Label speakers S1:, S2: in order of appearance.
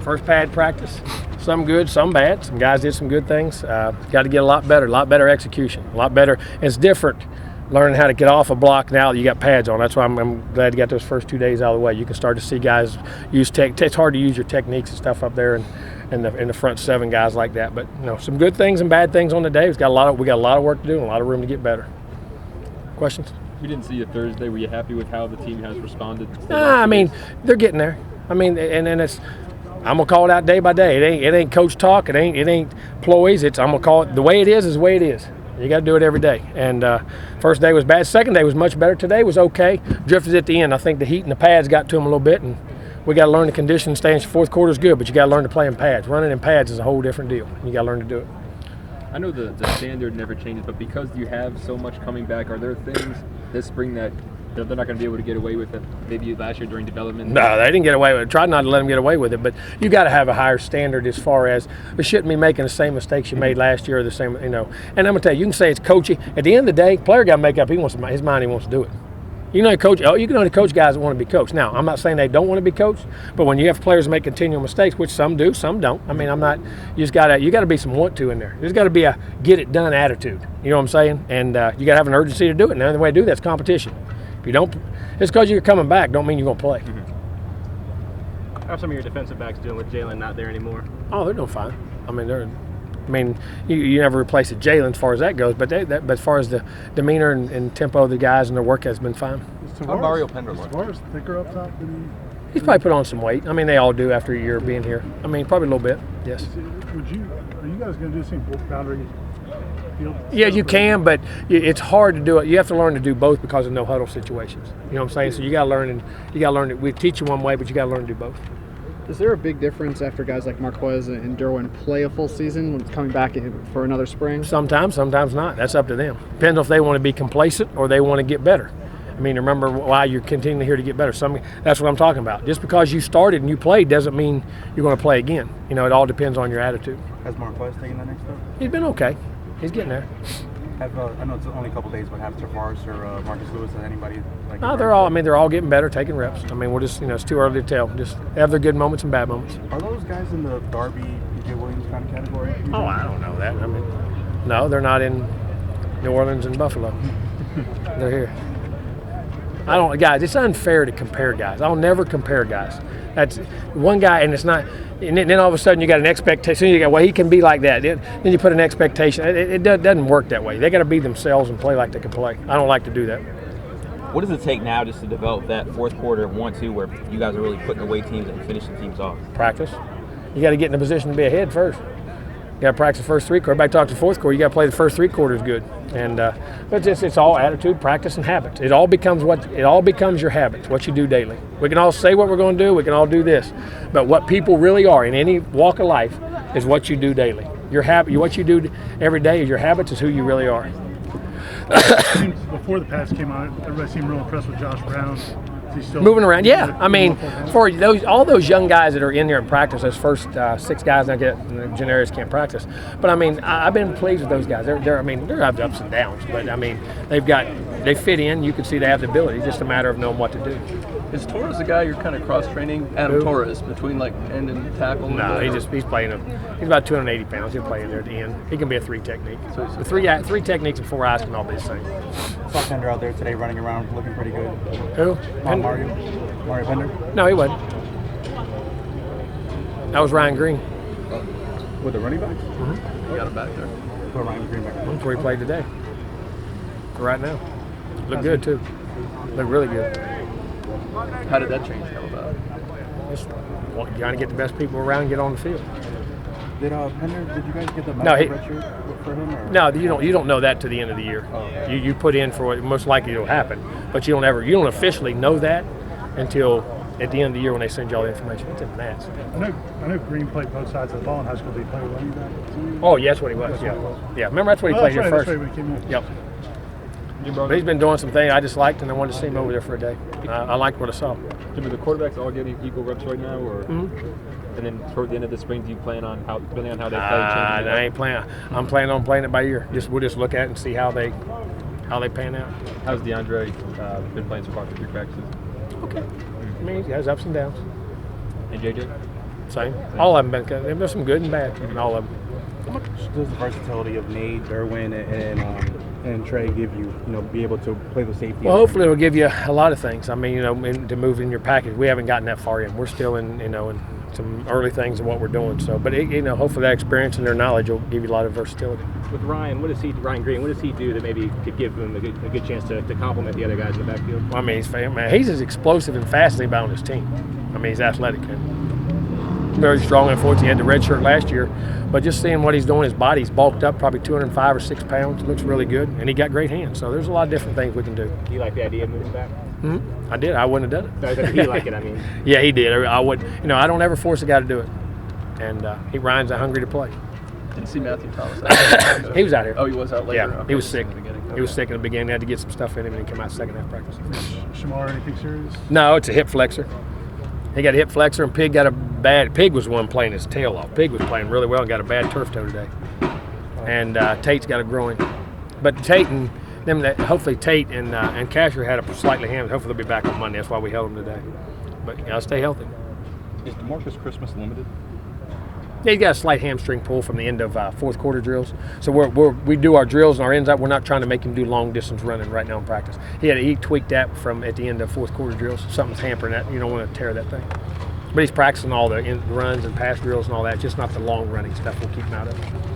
S1: First pad practice. Some good, some bad. Some guys did some good things. Got to get a lot better execution, a lot better. It's different learning how to get off a block now that you got pads on. That's why I'm glad you got those first 2 days out of the way. You can start to see guys use it's hard to use your techniques and stuff up there and in the front 7 guys like that. But some good things and bad things on the day. We got a lot of work to do and a lot of room to get better. Questions?
S2: We didn't see you Thursday. Were you happy with how the team has responded?
S1: I mean, they're getting there. I mean, and then I'm gonna call it out day by day. It ain't coach talk. It ain't ploys. I'm gonna call it the way it is the way it is. You got to do it every day. And first day was bad. Second day was much better. Today was okay. Drifted at the end. I think the heat and the pads got to them a little bit, and we got to learn the condition. Staying fourth quarter is good, but you got to learn to play in pads. Running in pads is a whole different deal. You got to learn to do it.
S2: I know the standard never changes, but because you have so much coming back, are there things this spring that they're not going to be able to get away with it maybe last year during development?
S1: No, they didn't get away with it. Tried not to let them get away with it, but you got to have a higher standard as far as we shouldn't be making the same mistakes you made last year or the same, And I'm going to tell you, you can say it's coaching. At the end of the day, player got to make up his mind he wants to do it. You can only coach guys that want to be coached. Now, I'm not saying they don't want to be coached, but when you have players make continual mistakes, which some do, some don't. I mean, you got to be some want to in there. There's got to be a get it done attitude. You know what I'm saying? And you got to have an urgency to do it. And the only way to do that's competition. If you don't, just because you're coming back don't mean you're going to play.
S3: How are some of your defensive backs doing with Jalen not there anymore?
S1: Oh, they're doing fine. I mean, you never replace a Jalen as far as that goes, but as far as the demeanor and tempo of the guys and their work has been fine.
S4: How Mario Pender look?
S5: Tavares thicker up top than
S1: he's probably put on some weight. I mean, they all do after a year of being here. I mean, probably a little bit, yes.
S5: Are you guys going to do some boundary field?
S1: Yeah, you can, but it's hard to do it. You have to learn to do both because of no huddle situations. You know what I'm saying? So you got to learn. We teach you one way, but you got to learn to do both.
S6: Is there a big difference after guys like Marquez and Derwin play a full season when it's coming back for another spring?
S1: Sometimes not. That's up to them. Depends if they want to be complacent or they want to get better. I mean, remember why you're continuing here to get better. That's what I'm talking about. Just because you started and you played doesn't mean you're going to play again. It all depends on your attitude.
S4: Has Marquez taken that next step?
S1: He's been okay. He's getting there.
S4: I know it's only a couple days, but have Tavares or Marcus Lewis, has anybody like?
S1: No, they're all getting better, taking reps. I mean, we're just it's too early to tell. Just have their good moments and bad moments.
S4: Are those guys in the Darby, PJ Williams kind of category?
S1: Oh, I don't know that. I mean, no, they're not in New Orleans and Buffalo. They're here. Guys, it's unfair to compare guys. I'll never compare guys. That's one guy, and it's not. And then all of a sudden you got an expectation. You go, he can be like that. Then you put an expectation. It doesn't work that way. They got to be themselves and play like they can play. I don't like to do that.
S7: What does it take now just to develop that fourth quarter 1-2 where you guys are really putting away teams and finishing teams off?
S1: Practice. You got to get in a position to be ahead first. You got to practice the first 3 quarters. Everybody talks the fourth quarter. You got to play the first 3 quarters good. And but it's all attitude, practice, and habits. It all becomes your habits. What you do daily. We can all say what we're going to do. We can all do this, but what people really are in any walk of life is what you do daily. What you do every day is your habits. Is who you really are.
S5: Before the pass came out, everybody seemed real impressed with Josh Brown.
S1: Moving around, yeah. I mean, for all those young guys that are in there in practice, those first 6 guys now Janarius can't practice. But I mean, I've been pleased with those guys. They're have ups and downs, but I mean, they fit in. You can see they have the ability. It's just a matter of knowing what to do.
S2: Is Torres the guy you're kind of cross-training? Adam Torres, between like end and tackle?
S1: No, he's playing he's about 280 pounds. He'll play in there at the end. He can be a 3 technique. So the three techniques and 4 eyes can all be the same.
S4: Saw Pender out there today running around looking pretty good.
S1: Who?
S4: Mario Pender?
S1: No, he wasn't. That was Ryan Green.
S4: With the running backs?
S1: Mm-hmm.
S2: You got him back there.
S4: Put Ryan Green back there.
S1: That's where he played today. Right now. Looked good, too. Looked really good.
S2: How did that change come about?
S1: Just trying to get the best people around and get on the field.
S4: Did you guys get the redshirt for him? Or?
S1: No, you don't know that to the end of the year.
S4: Oh, okay.
S1: You put in for what most likely will happen, but you don't officially know that until at the end of the year when they send you all the information. It's in Nats.
S5: I know Green played both sides of the ball in high school. Did he play running back?
S1: Oh, yeah, that's what he was. Yeah. Remember that's what he played here first.
S5: That's right, when he came in.
S1: Yep. But he's been doing some things I just liked, and I wanted to see him over there for a day. I liked what I saw.
S2: Jimbo, the quarterbacks all getting equal reps right now, or? Mm-hmm. And then toward the end of the spring, do you plan on depending on how they play?
S1: I ain't playing. I'm planning on playing it by ear. We'll just look at it and see how they pan out.
S2: How's DeAndre been playing so far for 3 practices?
S1: Okay. I mean, he has ups and downs.
S2: And JJ?
S1: Same. All of them been. There's some good and bad in all of them.
S4: How much does the versatility of Nate, Derwin, and Trey give you? You know, be able to play the safety.
S1: Well, hopefully it'll give you a lot of things. I mean, you know, to move in your package. We haven't gotten that far yet. We're still in, you know, in some early things of what we're doing. So, but you know, hopefully that experience and their knowledge will give you a lot of versatility.
S3: With Ryan, Ryan Green, what does he do that maybe could give him a good chance to complement the other guys in the backfield?
S1: Well, I mean, he's as explosive and fast as anybody on his team. I mean, he's athletic and very strong. Unfortunately, he had the red shirt last year, but just seeing what he's doing, his body's bulked up, probably 205 or 6 pounds. Looks really good, and he got great hands. So there's a lot of different things we can do.
S3: Do you like the idea of moving back?
S1: Mm-hmm. I did. I wouldn't have done it.
S3: Does he like it? I mean,
S1: yeah, he did. I would. You know, I don't ever force a guy to do it, and Ryan's hungry to play.
S2: Didn't see Matthew Thomas out there.
S1: He was out here.
S2: Oh, he was out later.
S1: Yeah,
S2: Okay.
S1: he was sick.
S2: Okay.
S1: He was sick in the beginning. They had to get some stuff in him, and he came out second half practice.
S5: Shamar, anything serious?
S1: No, it's a hip flexor. He got a hip flexor, and Pig got a bad. Pig was the one playing his tail off. Pig was playing really well and got a bad turf toe today. And Tate's got a groin. But Tate and them, hopefully Tate and Casher had a slightly hammed. Hopefully they'll be back on Monday. That's why we held them today. But you gotta stay healthy.
S8: Is DeMarcus Christmas limited?
S1: Yeah, he got a slight hamstring pull from the end of fourth quarter drills. So we do our drills and our ends out. We're not trying to make him do long distance running right now in practice. He tweaked that from at the end of fourth quarter drills. Something's hampering that. You don't want to tear that thing. But he's practicing all the runs and pass drills and all that. Just not the long running stuff. We'll keep him out of it.